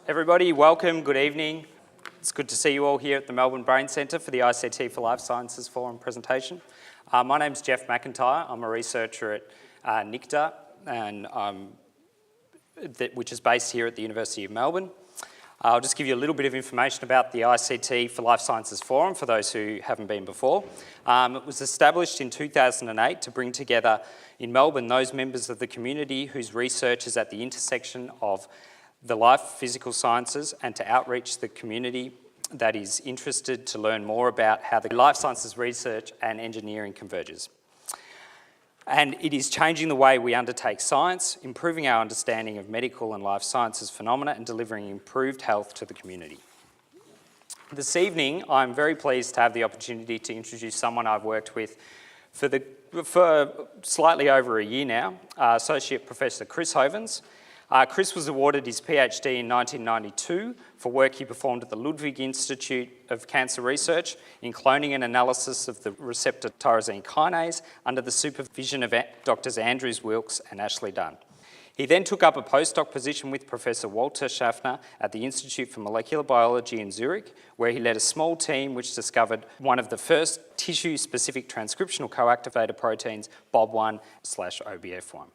Everybody, welcome, good evening. It's good to see you all here at the Melbourne Brain Centre for the ICT for Life Sciences Forum presentation. My name's Jeff McIntyre. I'm a researcher at NICTA, and which is based here at the University of Melbourne. I'll just give you a little bit of information about the ICT for Life Sciences Forum for those who haven't been before. It was established in 2008 to bring together in Melbourne those members of the community whose research is at the intersection of the life physical sciences and to outreach the community that is interested to learn more about how the life sciences research and engineering converges. And it is changing the way we undertake science, improving our understanding of medical and life sciences phenomena and delivering improved health to the community. This evening, I'm very pleased to have the opportunity to introduce someone I've worked with for slightly over a year now, Associate Professor Chris Hovens. Chris was awarded his PhD in 1992 for work he performed at the Ludwig Institute of Cancer Research in cloning and analysis of the receptor tyrosine kinase under the supervision of Drs. Andrews Wilkes and Ashley Dunn. He then took up a postdoc position with Professor Walter Schaffner at the Institute for Molecular Biology in Zurich, where he led a small team which discovered one of the first tissue-specific transcriptional coactivator proteins, BOB1/OBF1.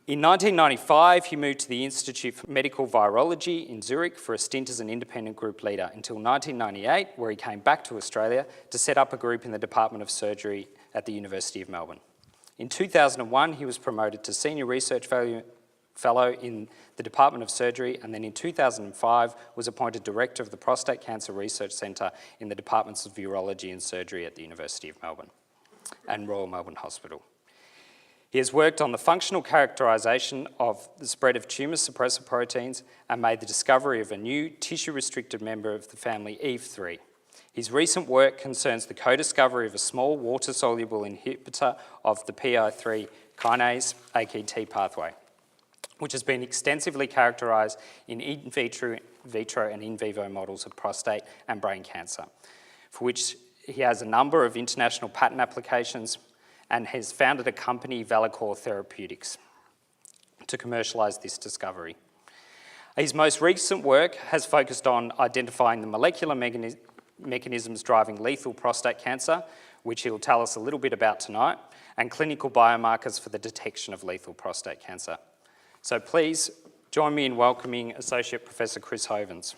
In 1995, he moved to the Institute for Medical Virology in Zurich for a stint as an independent group leader until 1998, where he came back to Australia to set up a group in the Department of Surgery at the University of Melbourne. In 2001, he was promoted to Senior Research Fellow in the Department of Surgery, and then in 2005 was appointed Director of the Prostate Cancer Research Centre in the Departments of Urology and Surgery at the University of Melbourne and Royal Melbourne Hospital. He has worked on the functional characterisation of the spread of tumour suppressor proteins and made the discovery of a new tissue-restricted member of the family EVE3. His recent work concerns the co-discovery of a small water-soluble inhibitor of the PI3 kinase AKT pathway, which has been extensively characterised in in vitro, and in vivo models of prostate and brain cancer, for which he has a number of international patent applications and has founded a company, Valacor Therapeutics, to commercialise this discovery. His most recent work has focused on identifying the molecular mechanisms driving lethal prostate cancer, which he'll tell us a little bit about tonight, and clinical biomarkers for the detection of lethal prostate cancer. So please join me in welcoming Associate Professor Chris Hovens.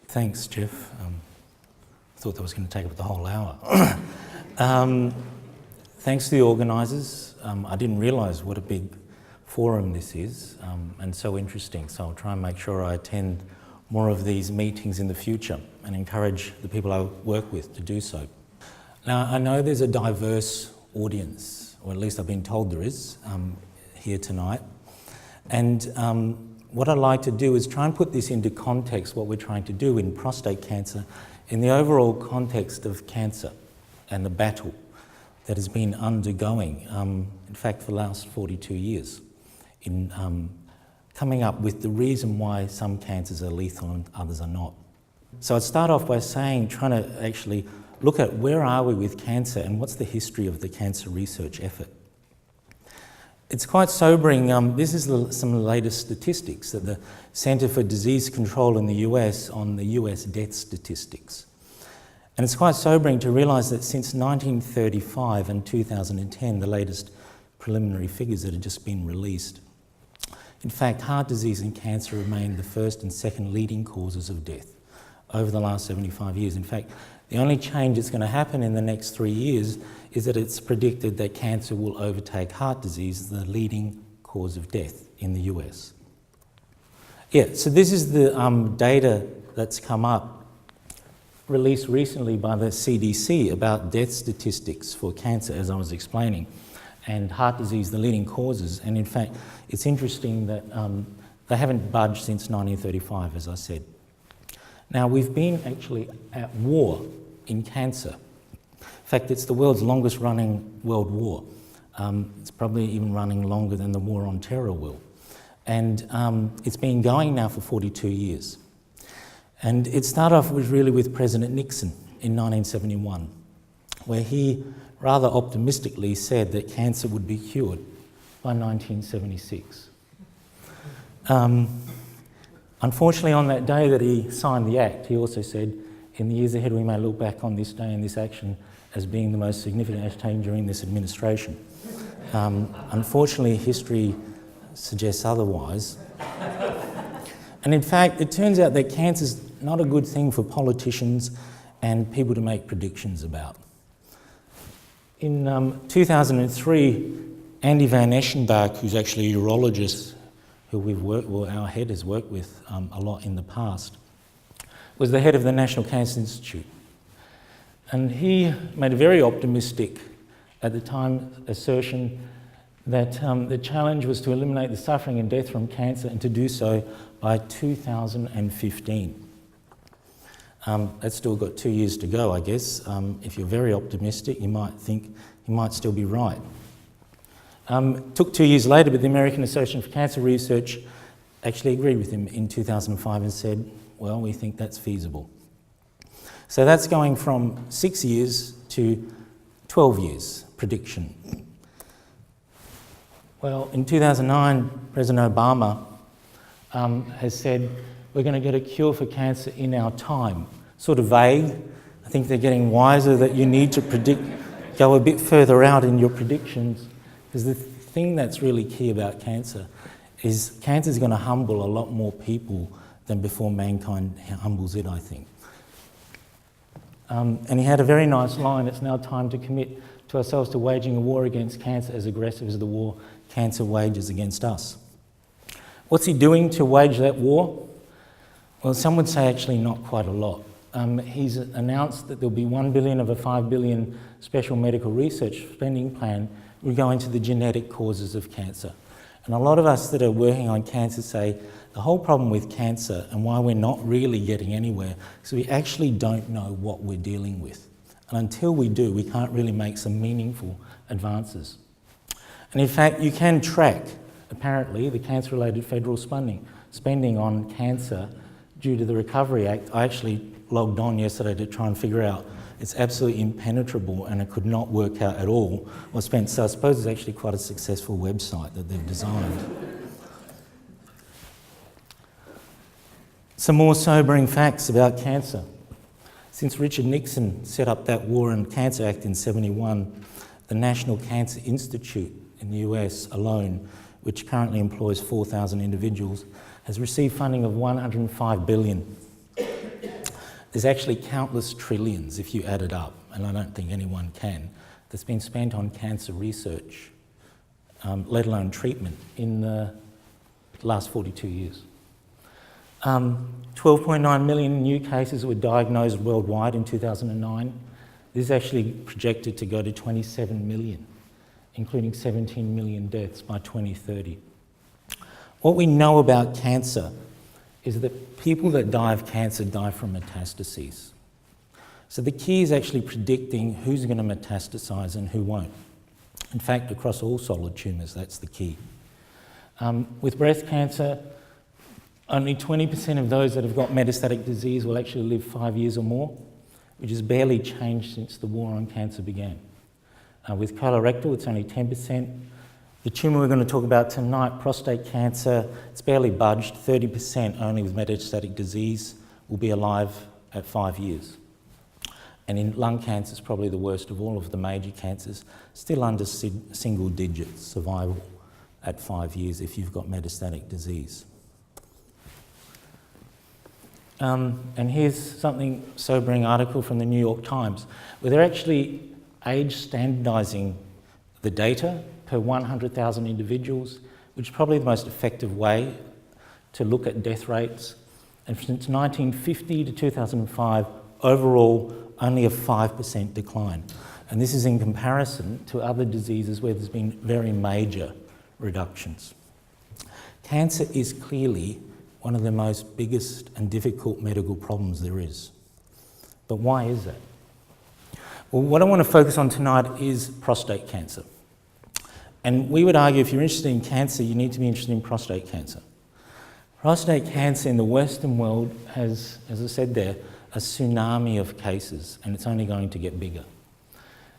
Thanks, Jeff. Thought that was going to take up the whole hour. Thanks to the organisers. I didn't realise what a big forum this is and so interesting, so I'll try and make sure I attend more of these meetings in the future and encourage the people I work with to do so. Now, I know there's a diverse audience, or at least I've been told there is, here tonight, and what I'd like to do is try and put this into context, what we're trying to do in prostate cancer, in the overall context of cancer and the battle that has been undergoing, in fact, for the last 42 years, in coming up with the reason why some cancers are lethal and others are not. So I'd start off by saying, trying to actually look at where are we with cancer and what's the history of the cancer research effort. It's quite sobering. This is some of the latest statistics that the Centre for Disease Control in the US on the US death statistics. And it's quite sobering to realise that since 1935 and 2010, the latest preliminary figures that have just been released, in fact, heart disease and cancer remain the first and second leading causes of death over the last 75 years. In fact, the only change that's going to happen in the next 3 years is that it's predicted that cancer will overtake heart disease as the leading cause of death in the US. Yeah, so this is the data that's come up, released recently by the CDC about death statistics for cancer, as I was explaining, and heart disease, the leading causes. And in fact, it's interesting that they haven't budged since 1935, as I said. Now, we've been actually at war in cancer. In fact, it's the world's longest running world war. It's probably even running longer than the war on terror will. And it's been going now for 42 years. And it started off really with President Nixon in 1971. where he rather optimistically said that cancer would be cured by 1976. Unfortunately, on that day that he signed the Act, he also said, in the years ahead we may look back on this day and this action as being the most significant act taken during this administration. Unfortunately, history suggests otherwise. And in fact, it turns out that cancer is not a good thing for politicians and people to make predictions about. In 2003, Andy van Eschenbach, who's actually a urologist who our head has worked with a lot in the past, was the head of the National Cancer Institute. And he made a very optimistic, at the time, assertion that the challenge was to eliminate the suffering and death from cancer and to do so by 2015. That's still got 2 years to go, I guess. If you're very optimistic, you might think he might still be right. Took 2 years later, but the American Association for Cancer Research actually agreed with him in 2005 and said, well, we think that's feasible. So that's going from 6 years to 12 years prediction. Well, in 2009, President Obama has said, we're going to get a cure for cancer in our time. Sort of vague. I think they're getting wiser that you need to go a bit further out in your predictions, because the thing that's really key about cancer is going to humble a lot more people than before mankind humbles it, I think. And he had a very nice line, it's now time to commit to ourselves to waging a war against cancer as aggressive as the war cancer wages against us. What's he doing to wage that war? Well, some would say actually not quite a lot. He's announced that there'll be $1 billion of a $5 billion special medical research spending plan will go into the genetic causes of cancer. And a lot of us that are working on cancer say the whole problem with cancer and why we're not really getting anywhere is we actually don't know what we're dealing with. And until we do, we can't really make some meaningful advances. And in fact, you can track, apparently, the cancer-related federal spending on cancer due to the Recovery Act. I actually logged on yesterday to try and figure out it's absolutely impenetrable and it could not work out at all what's spent. So I suppose it's actually quite a successful website that they've designed. Some more sobering facts about cancer. Since Richard Nixon set up that War on Cancer Act in '71, the National Cancer Institute in the US alone, which currently employs 4,000 individuals, has received funding of $105 billion. There's actually countless trillions, if you add it up, and I don't think anyone can, that's been spent on cancer research, let alone treatment, in the last 42 years. 12.9 million new cases were diagnosed worldwide in 2009. This is actually projected to go to 27 million, including 17 million deaths by 2030. What we know about cancer is that people that die of cancer die from metastases. So the key is actually predicting who's going to metastasize and who won't. In fact, across all solid tumours, that's the key. With breast cancer, only 20% of those that have got metastatic disease will actually live 5 years or more, which has barely changed since the war on cancer began. With colorectal, it's only 10%. The tumour we're going to talk about tonight, prostate cancer, it's barely budged. 30% only with metastatic disease will be alive at 5 years. And in lung cancer, it's probably the worst of all of the major cancers, still under single digits survival at 5 years if you've got metastatic disease. And here's something sobering article from the New York Times, where they're actually age standardising the data per 100,000 individuals, which is probably the most effective way to look at death rates. And since 1950 to 2005, overall, only a 5% decline. And this is in comparison to other diseases where there's been very major reductions. Cancer is clearly one of the most biggest and difficult medical problems there is. But why is that? Well, what I want to focus on tonight is prostate cancer. And we would argue if you're interested in cancer, you need to be interested in prostate cancer. Prostate cancer in the Western world has, as I said there, a tsunami of cases, and it's only going to get bigger.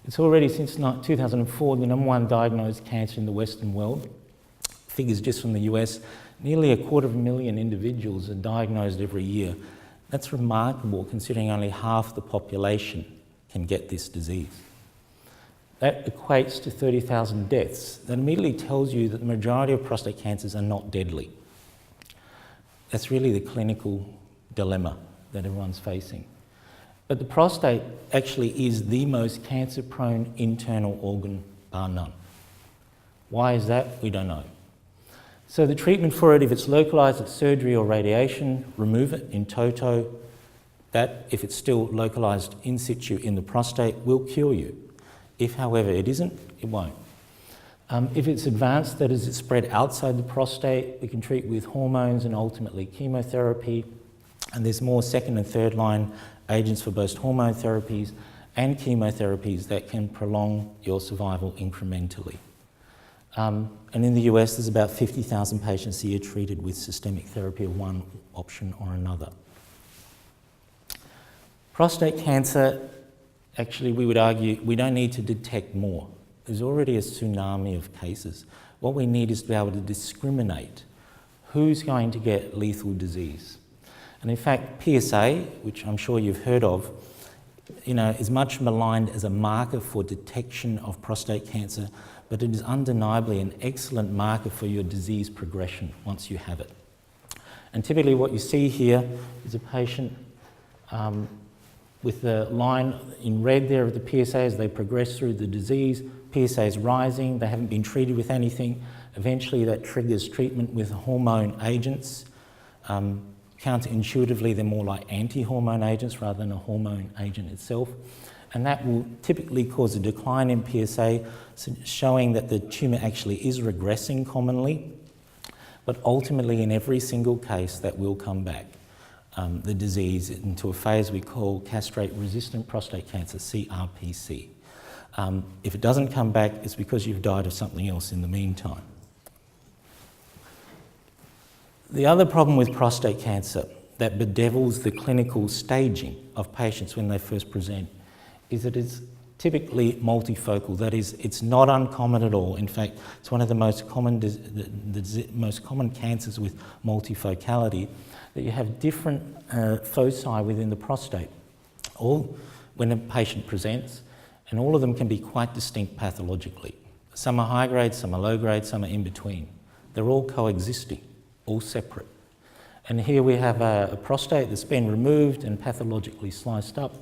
It's already since 2004 the number one diagnosed cancer in the Western world. Figures just from the US, nearly 250,000 individuals are diagnosed every year. That's remarkable considering only half the population can get this disease. That equates to 30,000 deaths. That immediately tells you that the majority of prostate cancers are not deadly. That's really the clinical dilemma that everyone's facing. But the prostate actually is the most cancer-prone internal organ, bar none. Why is that? We don't know. So the treatment for it, if it's localised, it's surgery or radiation, remove it in toto. That, if it's still localised in situ in the prostate, will cure you. If, however, it isn't, it won't. If it's advanced, that is, it's spread outside the prostate, we can treat with hormones and ultimately chemotherapy. And there's more second and third line agents for both hormone therapies and chemotherapies that can prolong your survival incrementally. And in the US, there's about 50,000 patients a year treated with systemic therapy of one option or another. Prostate cancer, actually, we would argue we don't need to detect more. There's already a tsunami of cases. What we need is to be able to discriminate who's going to get lethal disease. And in fact, PSA, which I'm sure you've heard of, is much maligned as a marker for detection of prostate cancer, but it is undeniably an excellent marker for your disease progression once you have it. And typically what you see here is a patient with the line in red there of the PSA as they progress through the disease. PSA is rising, they haven't been treated with anything. Eventually that triggers treatment with hormone agents. Counterintuitively, they're more like anti-hormone agents rather than a hormone agent itself. And that will typically cause a decline in PSA, showing that the tumour actually is regressing commonly. But ultimately, in every single case, that will come back, the disease, into a phase we call castrate-resistant prostate cancer, CRPC. If it doesn't come back, it's because you've died of something else in the meantime. The other problem with prostate cancer that bedevils the clinical staging of patients when they first present is that it's typically multifocal. That is, it's not uncommon at all. In fact, it's one of the most common, most common cancers with multifocality, that you have different foci within the prostate, all when a patient presents, and all of them can be quite distinct pathologically. Some are high grade, some are low grade, some are in between. They're all coexisting, all separate. And here we have a prostate that's been removed and pathologically sliced up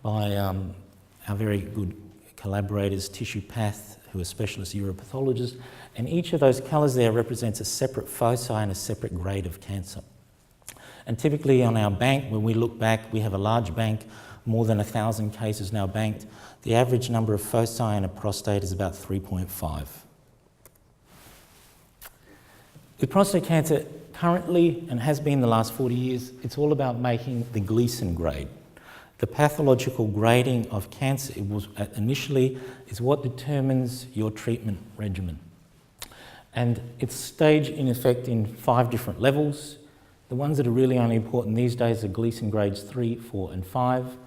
by our very good collaborators, Tissue Path, who are specialist uropathologists, and each of those colours there represents a separate foci and a separate grade of cancer. And typically on our bank, when we look back, we have a large bank, more than 1,000 cases now banked. The average number of foci in a prostate is about 3.5. With prostate cancer, currently, and has been the last 40 years, it's all about making the Gleason grade. The pathological grading of cancer, it was initially, is what determines your treatment regimen. And it's staged in effect in 5 different levels. The ones that are really only important these days are Gleason grades 3, 4 and 5.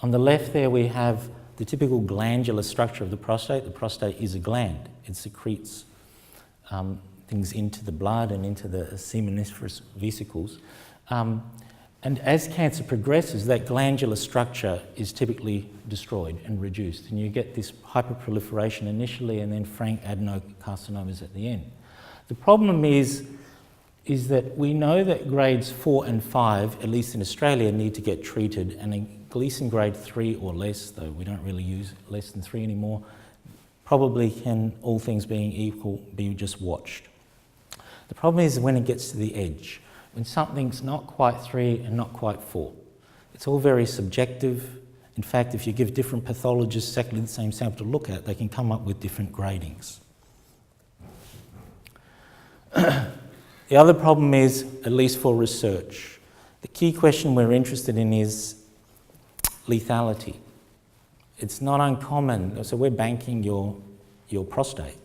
On the left there we have the typical glandular structure of the prostate. The prostate is a gland. It secretes things into the blood and into the seminiferous vesicles. And as cancer progresses, that glandular structure is typically destroyed and reduced, and you get this hyperproliferation initially and then frank adenocarcinomas at the end. The problem is that we know that grades 4 and 5, at least in Australia, need to get treated, and a Gleason grade 3 or less, though we don't really use less than 3 anymore, probably can, all things being equal, be just watched. The problem is when it gets to the edge, when something's not quite 3 and not quite 4. It's all very subjective. In fact, if you give different pathologists exactly the same sample to look at, they can come up with different gradings. The other problem is, at least for research, the key question we're interested in is lethality. It's not uncommon, so we're banking your prostate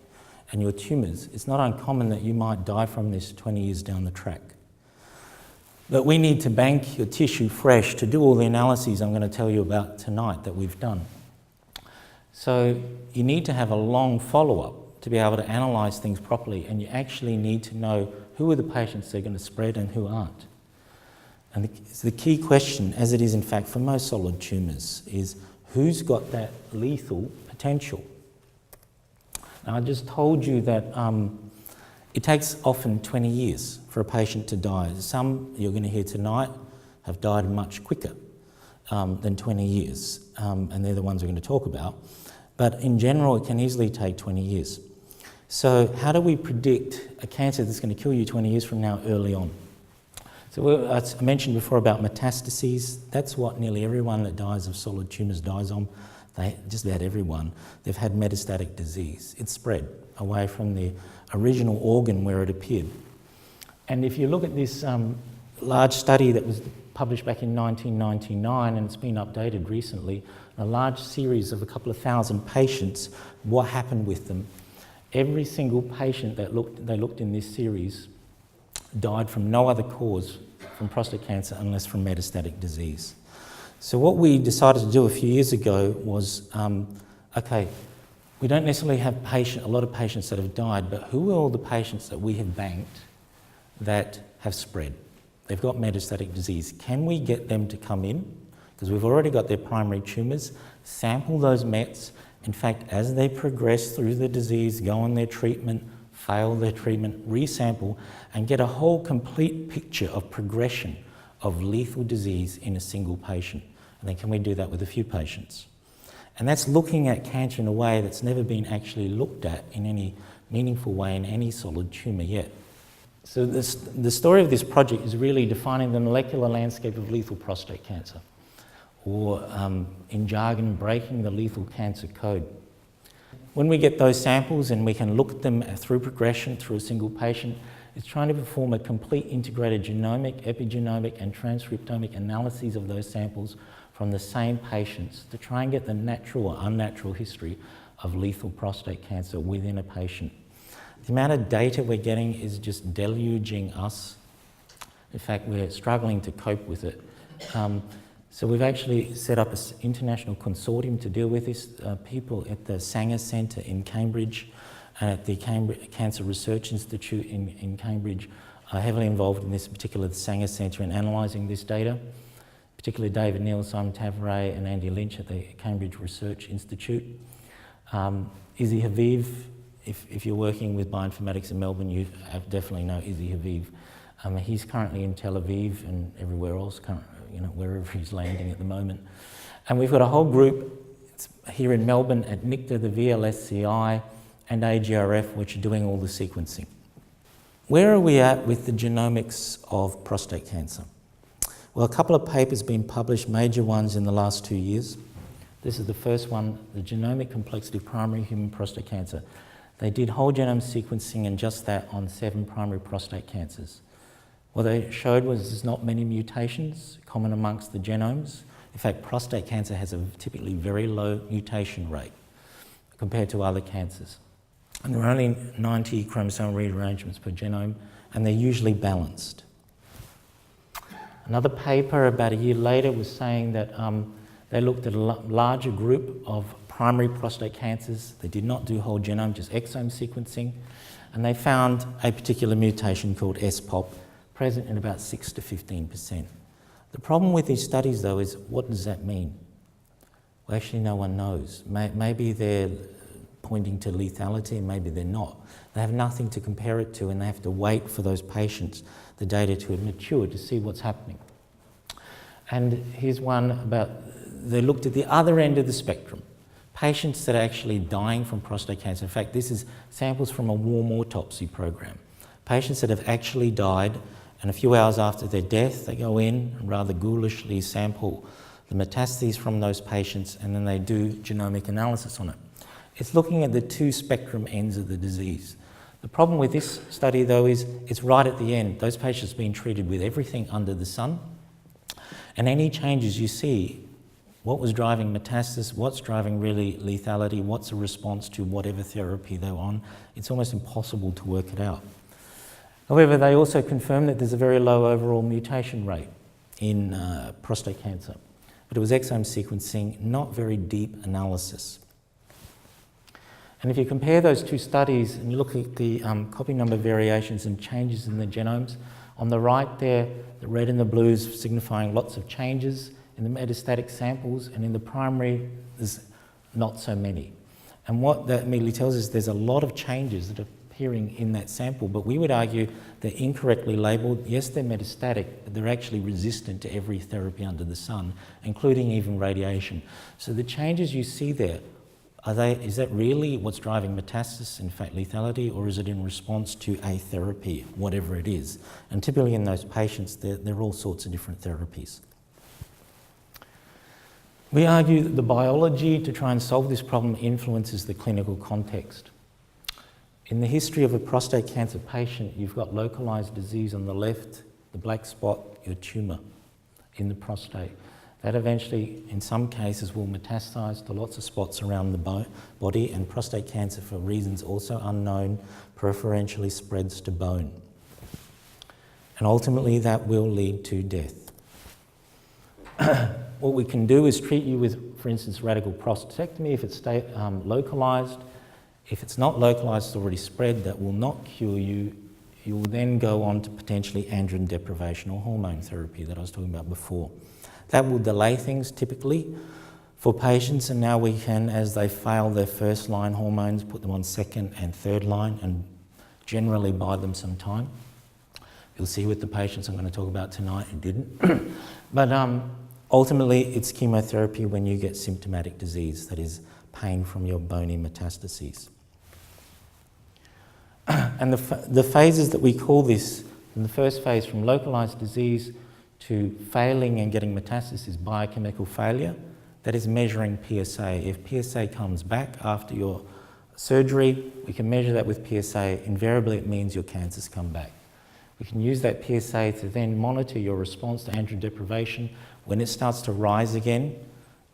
and your tumours. It's not uncommon that you might die from this 20 years down the track. But we need to bank your tissue fresh to do all the analyses I'm going to tell you about tonight that we've done. So you need to have a long follow-up to be able to analyse things properly, and you actually need to know who are the patients that are going to spread and who aren't. And the key question, as it is in fact for most solid tumours, is who's got that lethal potential? Now, I just told you that it takes often 20 years for a patient to die. Some, you're going to hear tonight, have died much quicker than 20 years, and they're the ones we're going to talk about. But in general, it can easily take 20 years. So how do we predict a cancer that's going to kill you 20 years from now early on? So as I mentioned before about metastases, that's what nearly everyone that dies of solid tumours dies on. Just about everyone, they've had metastatic disease. It's spread away from the original organ where it appeared. And if you look at this large study that was published back in 1999, and it's been updated recently, a large series of a couple of thousand patients, what happened with them. Every single patient that they looked in this series died from no other cause from prostate cancer unless from metastatic disease. So what we decided to do a few years ago was, okay, we don't necessarily have a lot of patients that have died, but who are all the patients that we have banked that have spread? They've got metastatic disease. Can we get them to come in? Because we've already got their primary tumours, sample those mets. In fact, as they progress through the disease, go on their treatment, fail their treatment, resample, and get a whole complete picture of progression of lethal disease in a single patient. And then can we do that with a few patients? And that's looking at cancer in a way that's never been actually looked at in any meaningful way in any solid tumour yet. So the story of this project is really defining the molecular landscape of lethal prostate cancer, or in jargon, breaking the lethal cancer code. When we get those samples and we can look at them through progression through a single patient, it's trying to perform a complete integrated genomic, epigenomic and transcriptomic analyses of those samples from the same patients to try and get the natural or unnatural history of lethal prostate cancer within a patient. The amount of data we're getting is just deluging us. In fact, we're struggling to cope with it. So we've actually set up an international consortium to deal with this. People at the Sanger Centre in Cambridge and at the Cancer Research Institute in Cambridge are heavily involved in this particular Sanger Centre in analysing this data, particularly David Neal, Simon Tavares and Andy Lynch at the Cambridge Research Institute. Izzy Haviv, if you're working with bioinformatics in Melbourne, you definitely know Izzy Haviv. He's currently in Tel Aviv and everywhere else, wherever he's landing at the moment. And we've got a whole group here in Melbourne at NICTA, the VLSCI and AGRF, which are doing all the sequencing. Where are we at with the genomics of prostate cancer? Well, a couple of papers have been published, major ones in the last 2 years. This is the first one, the genomic complexity of primary human prostate cancer. They did whole genome sequencing and just that on 7 primary prostate cancers. What they showed was there's not many mutations common amongst the genomes. In fact, prostate cancer has a typically very low mutation rate compared to other cancers. And there are only 90 chromosomal rearrangements per genome, and they're usually balanced. Another paper about a year later was saying that they looked at a larger group of primary prostate cancers. They did not do whole genome, just exome sequencing, and they found a particular mutation called SPOP present in about 6 to 15%. The problem with these studies, though, is what does that mean? Well, actually, no one knows. Maybe they're pointing to lethality, and maybe they're not. They have nothing to compare it to, and they have to wait for those patients, the data to mature to see what's happening. And here's one about, they looked at the other end of the spectrum, patients that are actually dying from prostate cancer. In fact, this is samples from a warm autopsy program. Patients that have actually died, and a few hours after their death, they go in and rather ghoulishly sample the metastases from those patients, and then they do genomic analysis on it. It's looking at the 2 spectrum ends of the disease. The problem with this study, though, is it's right at the end. Those patients have been treated with everything under the sun, and any changes you see, what was driving metastasis, what's driving really lethality, what's a response to whatever therapy they're on, it's almost impossible to work it out. However, they also confirmed that there's a very low overall mutation rate in prostate cancer. But it was exome sequencing, not very deep analysis. And if you compare those two studies and you look at the copy number variations and changes in the genomes, on the right there, the red and the blues signifying lots of changes in the metastatic samples, and in the primary, there's not so many. And what that immediately tells us, there's a lot of changes that are appearing in that sample, but we would argue they're incorrectly labelled. Yes, they're metastatic, but they're actually resistant to every therapy under the sun, including even radiation. So the changes you see there, is that really what's driving metastasis, in fact lethality, or is it in response to a therapy, whatever it is? And typically in those patients, there are all sorts of different therapies. We argue that the biology to try and solve this problem influences the clinical context. In the history of a prostate cancer patient, you've got localised disease on the left, the black spot, your tumour in the prostate. That eventually, in some cases, will metastasise to lots of spots around the body, and prostate cancer, for reasons also unknown, preferentially spreads to bone. And ultimately, that will lead to death. What we can do is treat you with, for instance, radical prostatectomy if it's localised. If it's not localised, it's already spread, that will not cure you. You will then go on to potentially androgen deprivation or hormone therapy that I was talking about before. That will delay things typically for patients, and now we can, as they fail their first line hormones, put them on second and third line and generally buy them some time. You'll see with the patients I'm going to talk about tonight who didn't. But ultimately it's chemotherapy when you get symptomatic disease, that is pain from your bony metastases. And the phases that we call this, in the first phase from localised disease to failing and getting metastasis, is biochemical failure. That is measuring PSA. If PSA comes back after your surgery, we can measure that with PSA. Invariably it means your cancer's come back. We can use that PSA to then monitor your response to androgen deprivation. When it starts to rise again,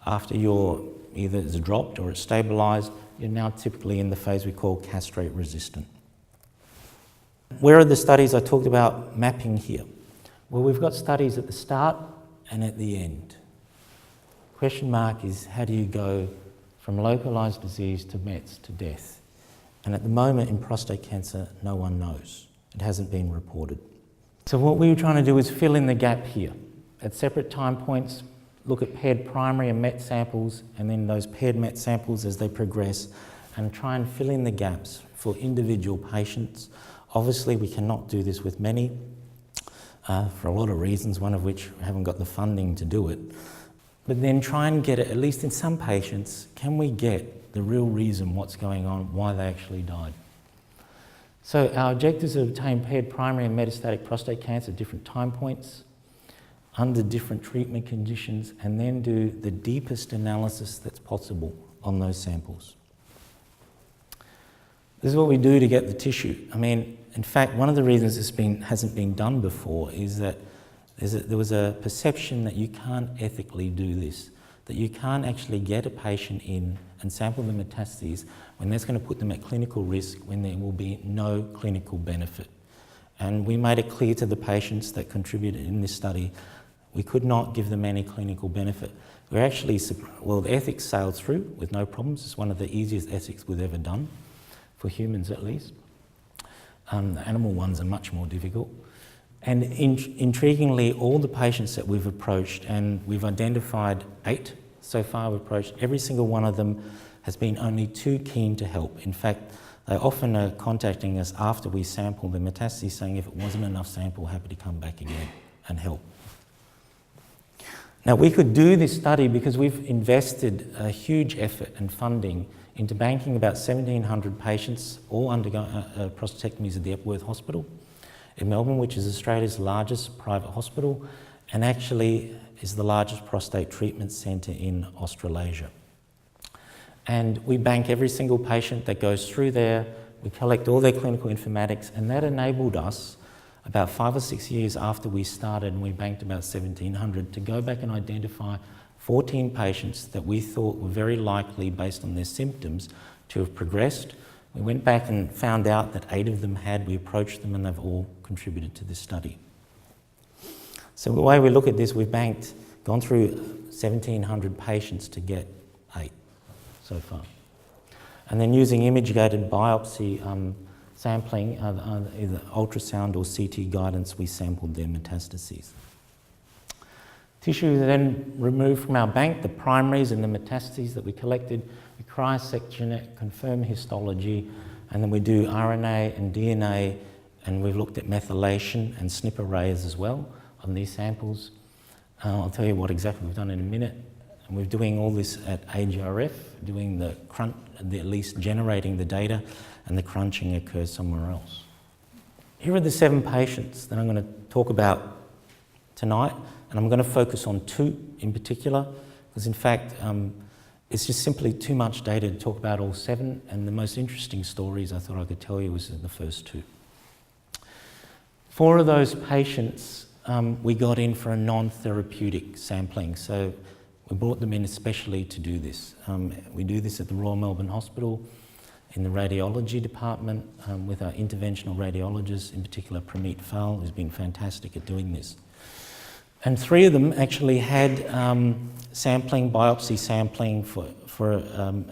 after either it's dropped or it's stabilised, you're now typically in the phase we call castrate resistant. Where are the studies I talked about mapping here? Well, we've got studies at the start and at the end. Question mark is, how do you go from localised disease to mets to death? And at the moment in prostate cancer, no one knows. It hasn't been reported. So what we were trying to do is fill in the gap here. At separate time points, look at paired primary and met samples, and then those paired met samples as they progress, and try and fill in the gaps for individual patients. Obviously, we cannot do this with many, for a lot of reasons, one of which we haven't got the funding to do it. But then try and get it, at least in some patients, can we get the real reason what's going on, why they actually died? So our objectives are to obtain paired primary and metastatic prostate cancer at different time points, under different treatment conditions, and then do the deepest analysis that's possible on those samples. This is what we do to get the tissue. I mean, in fact, one of the reasons this hasn't been done before is that there was a perception that you can't ethically do this, that you can't actually get a patient in and sample the metastases when that's going to put them at clinical risk, when there will be no clinical benefit. And we made it clear to the patients that contributed in this study, we could not give them any clinical benefit. We're actually, well, the ethics sailed through with no problems. It's one of the easiest ethics we've ever done, for humans at least. The animal ones are much more difficult. And intriguingly, all the patients that we've approached, and we've identified 8 so far, we've approached, every single one of them has been only too keen to help. In fact, they often are contacting us after we sample the metastases saying if it wasn't enough sample, happy to come back again and help. Now, we could do this study because we've invested a huge effort and funding into banking about 1,700 patients, all undergoing prostatectomies at the Epworth Hospital in Melbourne, which is Australia's largest private hospital, and actually is the largest prostate treatment centre in Australasia. And we bank every single patient that goes through there, we collect all their clinical informatics, and that enabled us, about 5 or 6 years after we started, and we banked about 1,700, to go back and identify 14 patients that we thought were very likely, based on their symptoms, to have progressed. We went back and found out that 8 of them had. We approached them and they've all contributed to this study. So the way we look at this, we've gone through 1,700 patients to get 8 so far. And then using image-guided biopsy sampling, either ultrasound or CT guidance, we sampled their metastases. Tissue then removed from our bank, the primaries and the metastases that we collected, we cryosection it, confirm histology, and then we do RNA and DNA, and we've looked at methylation and SNP arrays as well on these samples. I'll tell you what exactly we've done in a minute. And we're doing all this at AGRF, doing the crunch, at least generating the data, and the crunching occurs somewhere else. Here are the 7 patients that I'm going to talk about tonight, and I'm going to focus on 2 in particular, because in fact, it's just simply too much data to talk about all 7, and the most interesting stories I thought I could tell you was in the first 2. 4 of those patients we got in for a non-therapeutic sampling, so we brought them in especially to do this. We do this at the Royal Melbourne Hospital in the radiology department with our interventional radiologist, in particular Prameet Phal, who's been fantastic at doing this. And 3 of them actually had biopsy sampling for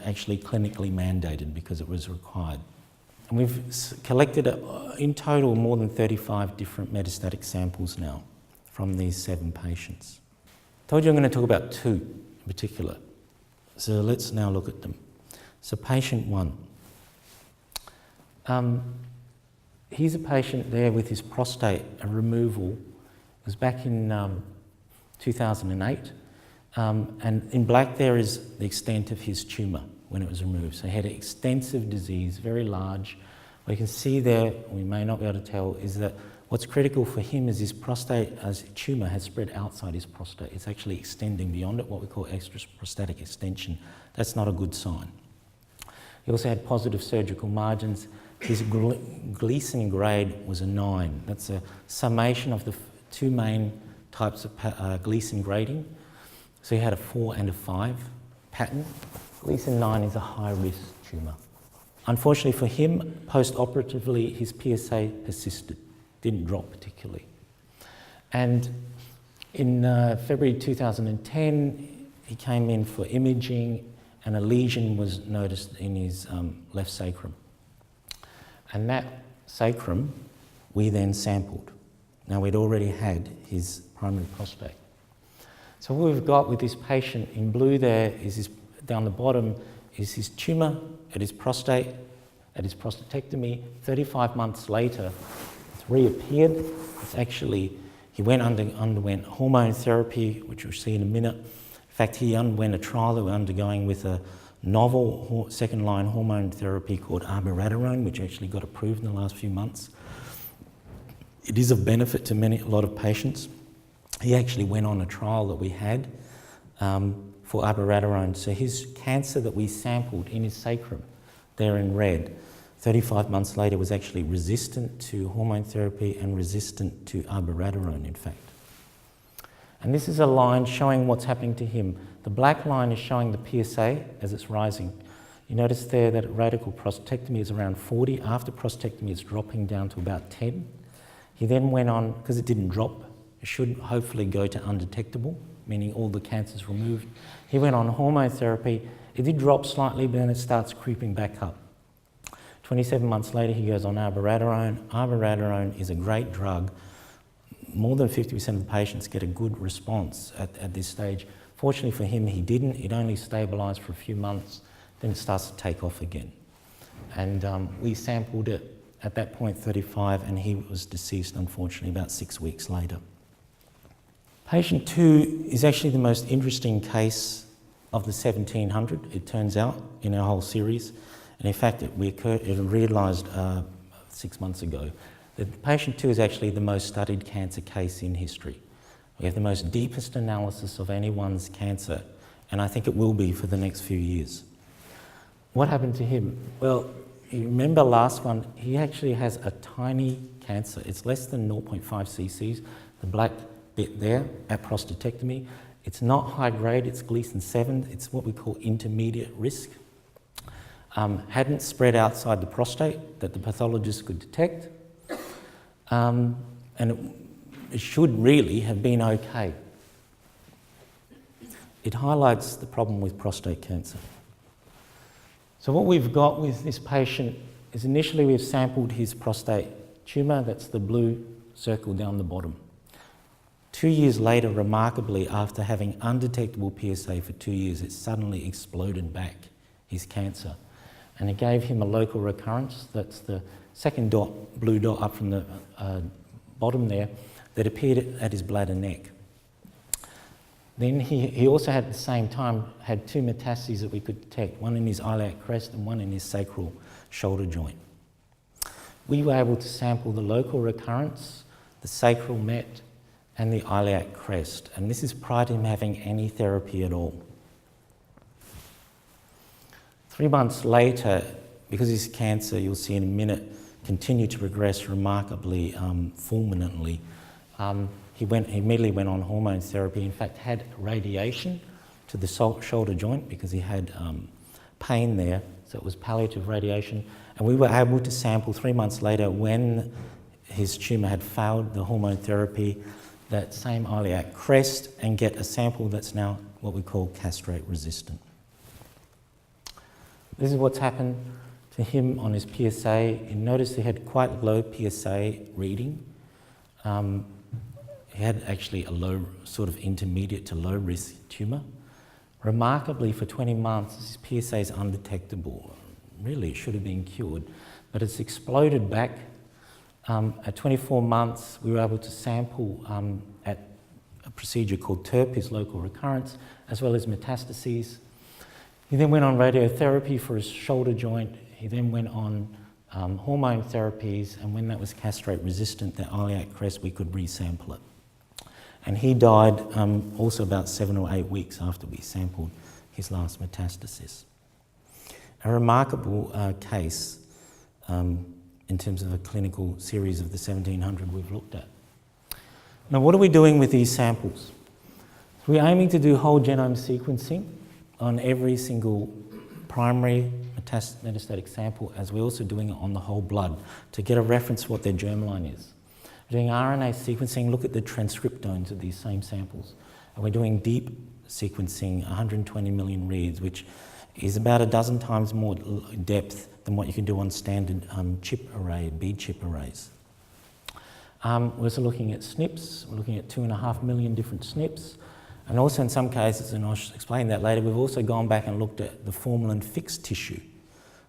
actually clinically mandated because it was required. And we've collected in total more than 35 different metastatic samples now from these 7 patients. I told you I'm going to talk about 2 in particular. So let's now look at them. So patient 1. Here's a patient there with his prostate removal. It was back in 2008. And in black there is the extent of his tumour when it was removed. So he had extensive disease, very large. What you can see there, we may not be able to tell, is that what's critical for him is his prostate, as tumour has spread outside his prostate. It's actually extending beyond it, what we call extraprostatic extension. That's not a good sign. He also had positive surgical margins. His Gleason grade was a 9. That's a summation of the 2 main types of Gleason grading. So he had a 4 and a 5 pattern. Gleason 9 is a high-risk tumour. Unfortunately for him, post-operatively, his PSA persisted, didn't drop particularly. And in February 2010, he came in for imaging and a lesion was noticed in his left sacrum. And that sacrum we then sampled. Now we'd already had his primary prostate. So what we've got with this patient in blue there is his, down the bottom is his tumour at his prostate, at his prostatectomy. 35 months later, it's reappeared. It's actually, he underwent hormone therapy, which we'll see in a minute. In fact, he underwent a trial that we're undergoing with a novel second-line hormone therapy called abiraterone, which actually got approved in the last few months. It is of benefit to a lot of patients. He actually went on a trial that we had for abiraterone. So his cancer that we sampled in his sacrum, there in red, 35 months later was actually resistant to hormone therapy and resistant to abiraterone, in fact. And this is a line showing what's happening to him. The black line is showing the PSA as it's rising. You notice there that radical prostatectomy is around 40. After prostatectomy, it's dropping down to about 10. He then went on, because it didn't drop, it should hopefully go to undetectable, meaning all the cancer's removed. He went on hormone therapy. It did drop slightly, but then it starts creeping back up. 27 months later, he goes on abiraterone. Abiraterone is a great drug. More than 50% of the patients get a good response at this stage. Fortunately for him, he didn't. It only stabilised for a few months. Then it starts to take off again. And we sampled it at that point, 35, and he was deceased, unfortunately, about 6 weeks later. Patient 2 is actually the most interesting case of the 1700, it turns out, in our whole series. And in fact, it realised 6 months ago that patient 2 is actually the most studied cancer case in history. We have the most deepest analysis of anyone's cancer, and I think it will be for the next few years. What happened to him? Well, you remember last one, he actually has a tiny cancer. It's less than 0.5 cc's, the black bit there at prostatectomy. It's not high grade, it's Gleason 7, it's what we call intermediate risk. Hadn't spread outside the prostate that the pathologist could detect. And it should really have been okay. It highlights the problem with prostate cancer. So what we've got with this patient is initially we've sampled his prostate tumour, that's the blue circle down the bottom. 2 years later, remarkably, after having undetectable PSA for 2 years, it suddenly exploded back, his cancer. And it gave him a local recurrence, that's the second dot, blue dot up from the bottom there, that appeared at his bladder neck. Then he also had at the same time had 2 metastases that we could detect, one in his iliac crest and one in his sacral shoulder joint. We were able to sample the local recurrence, the sacral met, and the iliac crest, and this is prior to him having any therapy at all. 3 months later, because his cancer, you'll see in a minute, continued to progress remarkably fulminantly, he immediately went on hormone therapy, in fact had radiation to the shoulder joint because he had pain there, so it was palliative radiation. And we were able to sample 3 months later when his tumour had failed the hormone therapy, that same iliac crest, and get a sample that's now what we call castrate resistant. This is what's happened to him on his PSA. You notice he had quite low PSA reading. He had actually a low, sort of intermediate to low risk tumour. Remarkably, for 20 months, his PSA is undetectable. Really, it should have been cured, but it's exploded back. At 24 months, we were able to sample at a procedure called TURP, his local recurrence, as well as metastases. He then went on radiotherapy for his shoulder joint. He then went on hormone therapies, and when that was castrate resistant, the iliac crest, we could resample it. And he died also about 7 or 8 weeks after we sampled his last metastasis. A remarkable case in terms of a clinical series of the 1700 we've looked at. Now, what are we doing with these samples? We're aiming to do whole genome sequencing on every single primary metastatic sample, as we're also doing it on the whole blood to get a reference for what their germline is. We're doing RNA sequencing, look at the transcriptomes of these same samples. And we're doing deep sequencing, 120 million reads, which is about a dozen times more depth than what you can do on standard chip array, bead chip arrays. We're also looking at SNPs. We're looking at 2.5 million different SNPs. And also in some cases, and I'll explain that later, we've also gone back and looked at the formalin-fixed tissue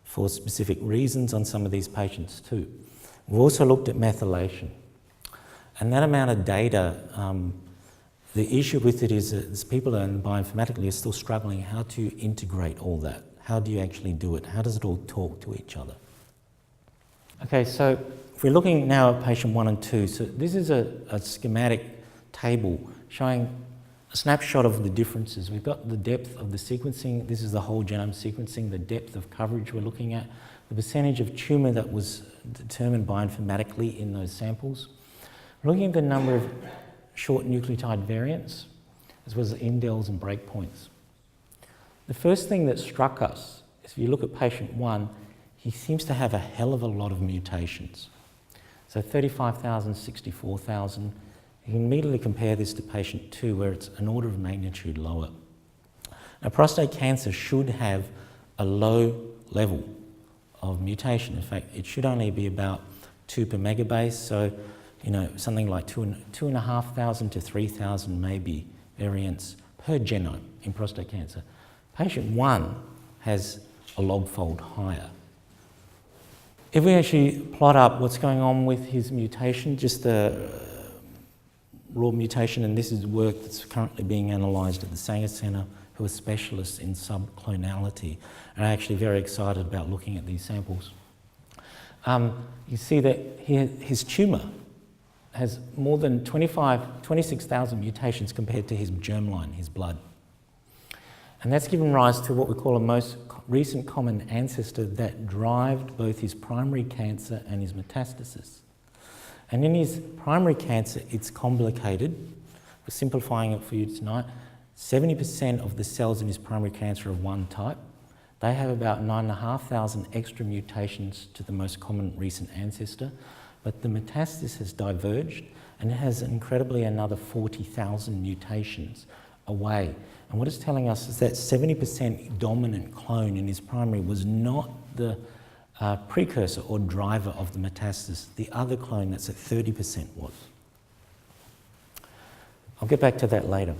for specific reasons on some of these patients too. We've also looked at methylation. And that amount of data, the issue with it is that people bioinformatically are still struggling how to integrate all that. How do you actually do it? How does it all talk to each other? Okay, so if we're looking now at patient 1 and 2, so this is a schematic table showing a snapshot of the differences. We've got the depth of the sequencing. This is the whole genome sequencing, the depth of coverage we're looking at, the percentage of tumour that was determined bioinformatically in those samples. We're looking at the number of short nucleotide variants, as well as indels and breakpoints. The first thing that struck us is if you look at patient 1, he seems to have a hell of a lot of mutations. So 35,000, 64,000. You can immediately compare this to patient 2, where it's an order of magnitude lower. Now, prostate cancer should have a low level of mutation. In fact, it should only be about 2 per megabase, so something like 2,500 to 3,000 maybe variants per genome in prostate cancer. Patient 1 has a log-fold higher. If we actually plot up what's going on with his mutation, just the raw mutation, and this is work that's currently being analysed at the Sanger Centre, who are specialists in subclonality, and are actually very excited about looking at these samples. You see that his tumour has more than 26,000 mutations compared to his germline, his blood. And that's given rise to what we call a most recent common ancestor that drove both his primary cancer and his metastasis. And in his primary cancer, it's complicated. We're simplifying it for you tonight. 70% of the cells in his primary cancer are of one type. They have about 9,500 extra mutations to the most common recent ancestor, but the metastasis has diverged and it has incredibly another 40,000 mutations away. And what it's telling us is that 70% dominant clone in his primary was not the precursor or driver of the metastasis. The other clone that's at 30% was. I'll get back to that later.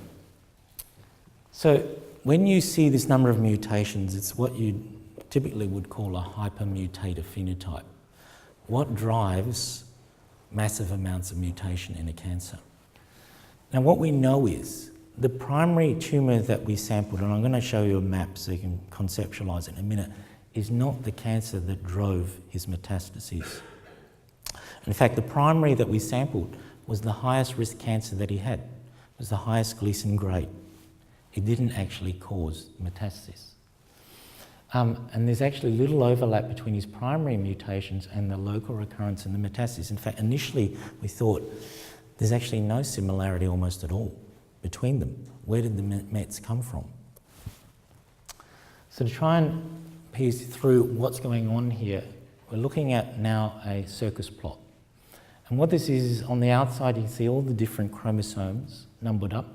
So when you see this number of mutations, it's what you typically would call a hypermutator phenotype. What drives massive amounts of mutation in a cancer? Now what we know is the primary tumour that we sampled, and I'm going to show you a map so you can conceptualise it in a minute, is not the cancer that drove his metastases. In fact, the primary that we sampled was the highest risk cancer that he had. It was the highest Gleason grade. It didn't actually cause metastasis. And there's actually little overlap between his primary mutations and the local recurrence and the metastasis. In fact, initially we thought there's actually no similarity almost at all between them. Where did the Mets come from? So to try and piece through what's going on here, we're looking at now a circus plot. And what this is on the outside, you can see all the different chromosomes numbered up,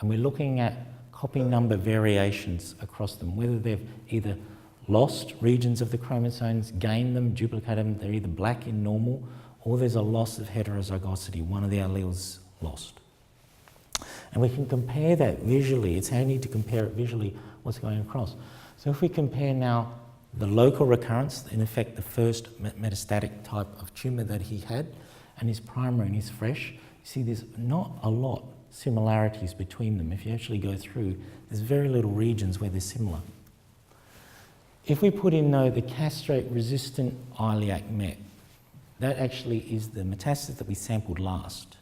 and we're looking at copy number variations across them, whether they've either lost regions of the chromosomes, gained them, duplicated them, they're either black in normal, or there's a loss of heterozygosity, one of the alleles lost. And we can compare that visually. It's handy to compare it visually, what's going across. So if we compare now the local recurrence, in effect the first metastatic type of tumour that he had, and his primary and his fresh, you see there's not a lot similarities between them. If you actually go through, there's very little regions where they're similar. If we put in though the castrate-resistant iliac met, that actually is the metastasis that we sampled last.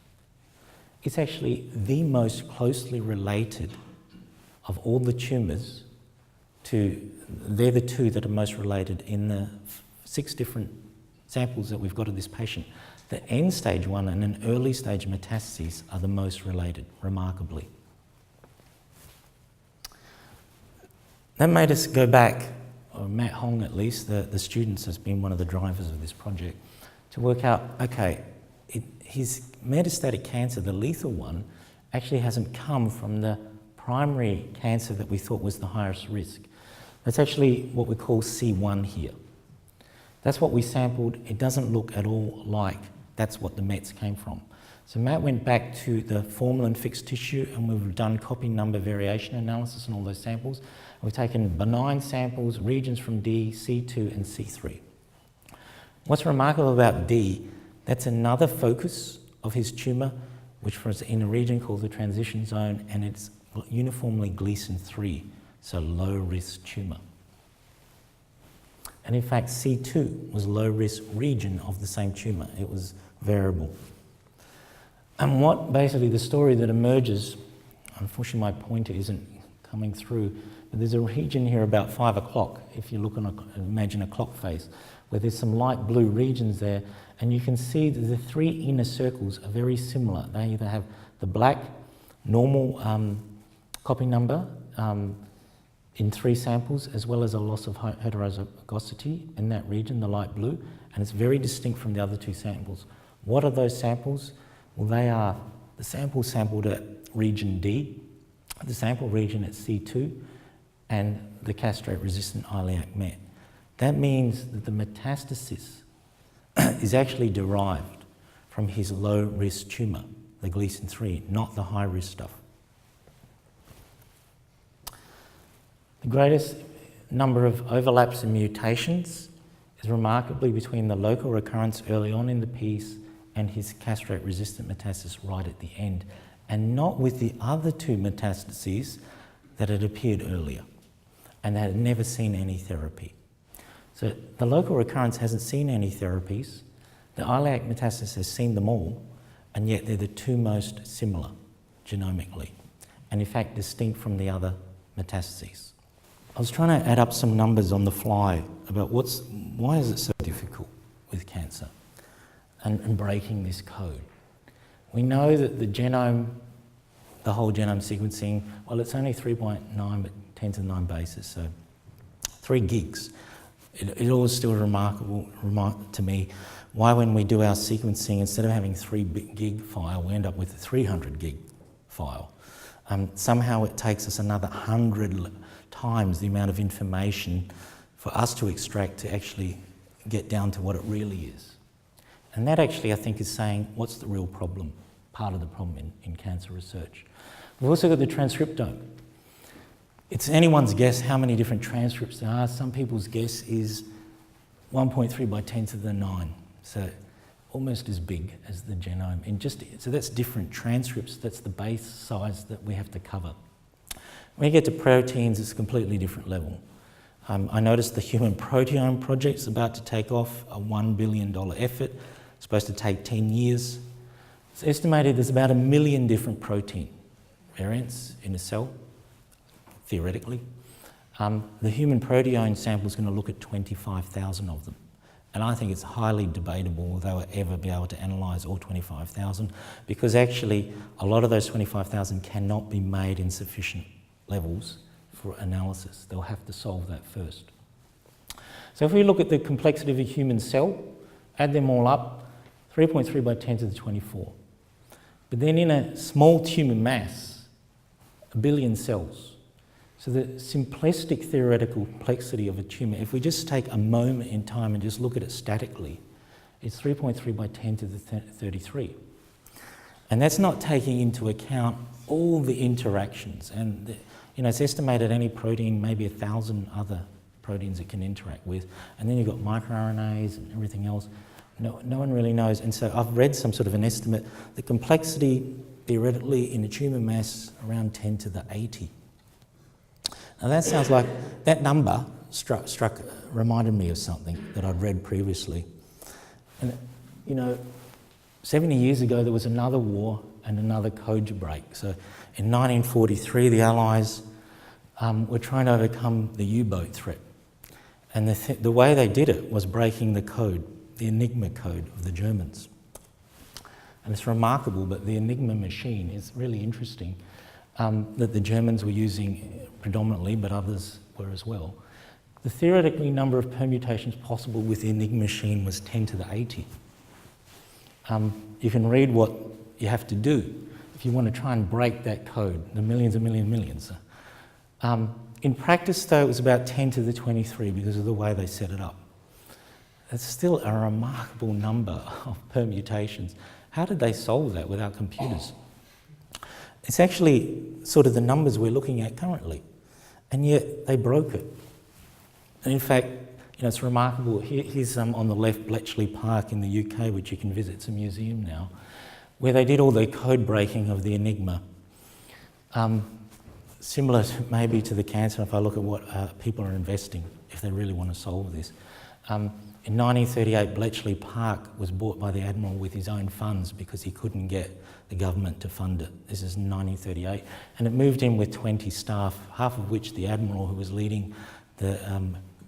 It's actually the most closely related of all the tumours to, they're the two that are most related in the 6 different samples that we've got of this patient. The end stage one and an early stage metastases are the most related, remarkably. That made us go back, or Matt Hong at least, the students has been one of the drivers of this project, to work out, okay, his metastatic cancer, the lethal one, actually hasn't come from the primary cancer that we thought was the highest risk. That's actually what we call C1 here. That's what we sampled. It doesn't look at all like that's what the Mets came from. So Matt went back to the formalin-fixed tissue, and we've done copy number variation analysis on all those samples. We've taken benign samples, regions from D, C2 and C3. What's remarkable about D, that's another focus of his tumour, which was in a region called the transition zone, and it's uniformly Gleason 3, so low-risk tumour. And in fact, C2 was low-risk region of the same tumour. It was variable. And what basically the story that emerges, unfortunately my pointer isn't coming through, but there's a region here about 5 o'clock, if you look on imagine a clock face, where there's some light blue regions there, and you can see that the 3 inner circles are very similar. They either have the black normal copy number in 3 samples, as well as a loss of heterozygosity in that region, the light blue, and it's very distinct from the other 2 samples. What are those samples? Well, they are the samples sampled at region D, the sample region at C2, and the castrate-resistant iliac met. That means that the metastasis is actually derived from his low-risk tumour, the Gleason 3, not the high-risk stuff. The greatest number of overlaps and mutations is remarkably between the local recurrence early on in the piece and his castrate-resistant metastasis right at the end, and not with the other 2 metastases that had appeared earlier and that had never seen any therapy. So the local recurrence hasn't seen any therapies, the iliac metastasis has seen them all, and yet they're the 2 most similar genomically, and in fact distinct from the other metastases. I was trying to add up some numbers on the fly about why is it so difficult with cancer and breaking this code. We know that the genome, the whole genome sequencing, well, it's only 3.9 but 10 to the 9 bases, so 3 gigs. It always still remarkable to me why when we do our sequencing, instead of having 3 gig file, we end up with a 300 gig file. Somehow it takes us another 100 times the amount of information for us to extract to actually get down to what it really is. And that actually, I think, is saying what's the real problem, part of the problem in cancer research. We've also got the transcriptome. It's anyone's guess how many different transcripts there are. Some people's guess is 1.3 by 10 to the 9, so almost as big as the genome. So that's different transcripts, that's the base size that we have to cover. When you get to proteins, it's a completely different level. I noticed the Human Proteome Project is about to take off, a $1 billion effort. It's supposed to take 10 years. It's estimated there's about 1 million different protein variants in a cell, theoretically. The human proteome sample is going to look at 25,000 of them. And I think it's highly debatable whether they'll ever be able to analyse all 25,000, because actually a lot of those 25,000 cannot be made in sufficient levels for analysis. They'll have to solve that first. So if we look at the complexity of a human cell, add them all up, 3.3 by 10 to the 24. But then in a small tumour mass, 1 billion cells. So the simplistic theoretical complexity of a tumour, if we just take a moment in time and just look at it statically, it's 3.3 by 10 to the 33. And that's not taking into account all the interactions. And it's estimated any protein, maybe 1,000 other proteins it can interact with. And then you've got microRNAs and everything else. No one really knows. And so I've read some sort of an estimate. The complexity, theoretically, in a tumour mass, around 10 to the 80. Now that sounds like, that number reminded me of something that I'd read previously. And, 70 years ago there was another war and another code to break. So in 1943 the Allies were trying to overcome the U-boat threat. And the way they did it was breaking the code, the Enigma code of the Germans. And it's remarkable, but the Enigma machine is really interesting, that the Germans were using predominantly, but others were as well. The theoretical number of permutations possible with the Enigma machine was 10 to the 80. You can read what you have to do if you want to try and break that code, the millions and millions. In practice, though, it was about 10 to the 23 because of the way they set it up. It's still a remarkable number of permutations. How did they solve that without computers? It's actually sort of the numbers we're looking at currently, and yet they broke it. And in fact, it's remarkable. Here's on the left, Bletchley Park in the UK, which you can visit. It's a museum now, where they did all the code breaking of the Enigma. Similar maybe to the cancer, if I look at what people are investing, if they really want to solve this. In 1938, Bletchley Park was bought by the Admiral with his own funds because he couldn't get the government to fund it. This is 1938. And it moved in with 20 staff, half of which the Admiral, who was leading the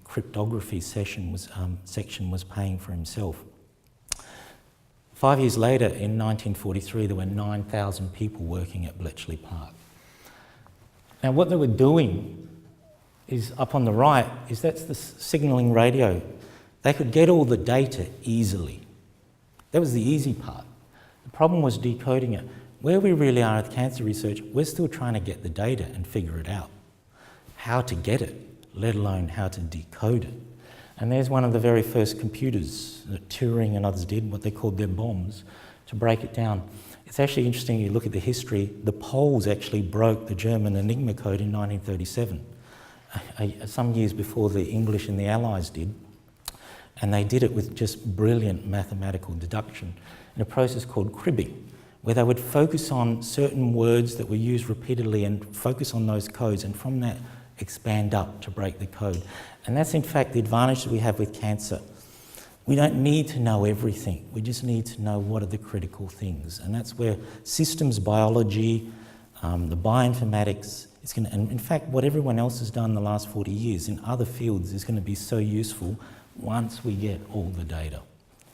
cryptography section, was paying for himself. 5 years later, in 1943, there were 9,000 people working at Bletchley Park. Now, what they were doing is, up on the right, that's the signalling radio. They could get all the data easily. That was the easy part. The problem was decoding it. Where we really are with cancer research, we're still trying to get the data and figure it out. How to get it, let alone how to decode it. And there's one of the very first computers that Turing and others did, what they called their bombs, to break it down. It's actually interesting, you look at the history, the Poles actually broke the German Enigma code in 1937, some years before the English and the Allies did. And they did it with just brilliant mathematical deduction in a process called cribbing, where they would focus on certain words that were used repeatedly and focus on those codes, and from that expand up to break the code. And that's in fact the advantage that we have with cancer. We don't need to know everything, we just need to know what are the critical things. And that's where systems biology, the bioinformatics, and in fact what everyone else has done in the last 40 years in other fields is going to be so useful once we get all the data.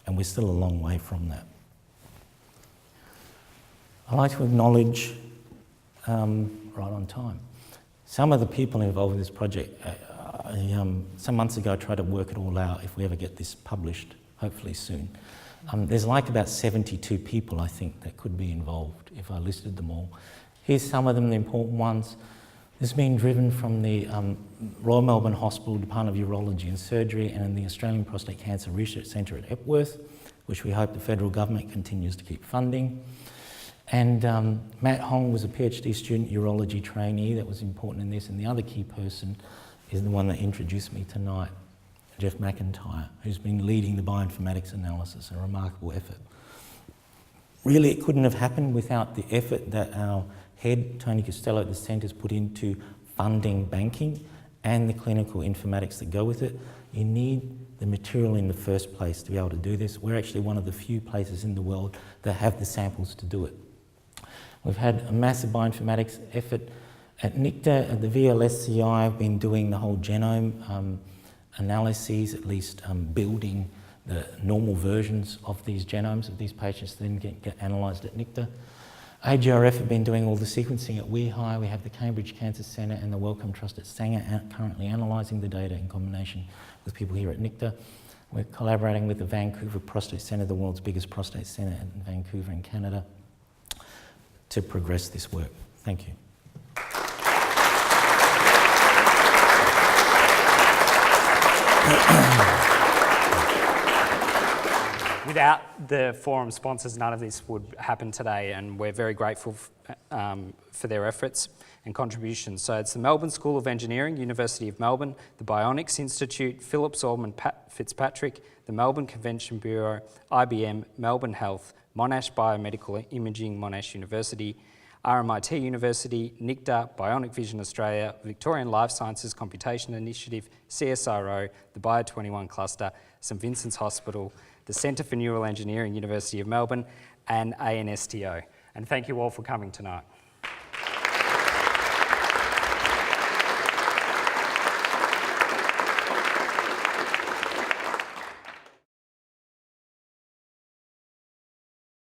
And we're still a long way from that. I like to acknowledge, right on time, some of the people involved in this project. Some months ago I tried to work it all out if we ever get this published, hopefully soon. There's like about 72 people I think that could be involved if I listed them all. Here's some of them, the important ones. This has been driven from the Royal Melbourne Hospital Department of Urology and Surgery and the Australian Prostate Cancer Research Centre at Epworth, which we hope the federal government continues to keep funding. And Matt Hong was a PhD student urology trainee that was important in this, and the other key person is the one that introduced me tonight, Jeff McIntyre, who's been leading the bioinformatics analysis, a remarkable effort. Really, it couldn't have happened without the effort that our head, Tony Costello at the centre's put into funding banking and the clinical informatics that go with it. You need the material in the first place to be able to do this. We're actually one of the few places in the world that have the samples to do it. We've had a massive bioinformatics effort at NICTA. At the VLSCI, I've been doing the whole genome analyses, at least building the normal versions of these genomes of these patients that then get analysed at NICTA. AGRF have been doing all the sequencing at WeHi. We have the Cambridge Cancer Centre and the Wellcome Trust at Sanger currently analysing the data in combination with people here at NICTA. We're collaborating with the Vancouver Prostate Centre, the world's biggest prostate centre in Vancouver in Canada, to progress this work. Thank you. Without the forum sponsors, none of this would happen today, and we're very grateful for their efforts and contributions. So it's the Melbourne School of Engineering, University of Melbourne, the Bionics Institute, Phillips Ormond Fitzpatrick, the Melbourne Convention Bureau, IBM, Melbourne Health, Monash Biomedical Imaging, Monash University, RMIT University, NICTA, Bionic Vision Australia, Victorian Life Sciences Computation Initiative, CSIRO, the Bio21 Cluster, St Vincent's Hospital, the Centre for Neural Engineering, University of Melbourne, and ANSTO. And thank you all for coming tonight.